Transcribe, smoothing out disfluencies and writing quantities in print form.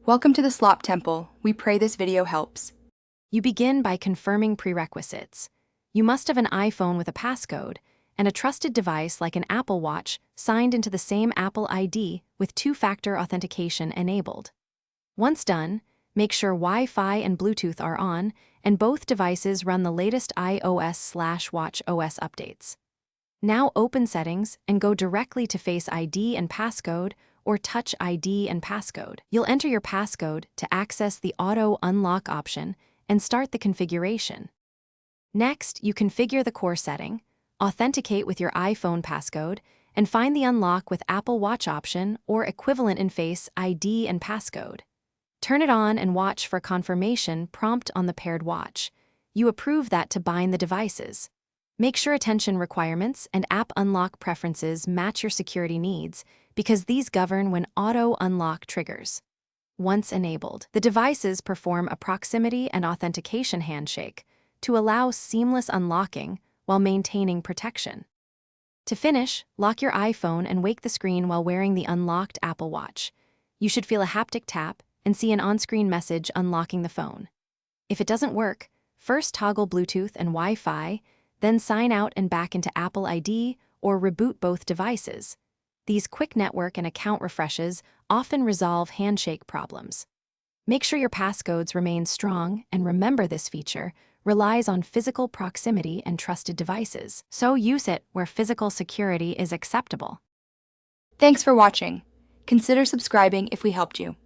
Welcome to the Slop Temple. We pray this video helps. You begin by confirming prerequisites. You must have an iPhone with a passcode and a trusted device like an Apple Watch signed into the same Apple ID with two-factor authentication enabled. Once done, make sure Wi-Fi and Bluetooth are on and both devices run the latest iOS/watchOS updates. Now open Settings and go directly to Face ID and Passcode or Touch ID and Passcode. You'll enter your passcode to access the Auto Unlock option and start the configuration. Next, you configure the core setting, authenticate with your iPhone passcode, and find the Unlock with Apple Watch option or equivalent in Face ID and Passcode. Turn it on and watch for confirmation prompt on the paired watch. You approve that to bind the devices. Make sure attention requirements and app unlock preferences match your security needs because these govern when auto unlock triggers. Once enabled, the devices perform a proximity and authentication handshake to allow seamless unlocking while maintaining protection. To finish, lock your iPhone and wake the screen while wearing the unlocked Apple Watch. You should feel a haptic tap and see an on-screen message unlocking the phone. If it doesn't work, first toggle Bluetooth and Wi-Fi, then sign out and back into Apple ID or reboot both devices. These quick network and account refreshes often resolve handshake problems. Make sure your passcodes remain strong and remember this feature relies on physical proximity and trusted devices, so use it where physical security is acceptable. Thanks for watching. Consider subscribing if we helped you.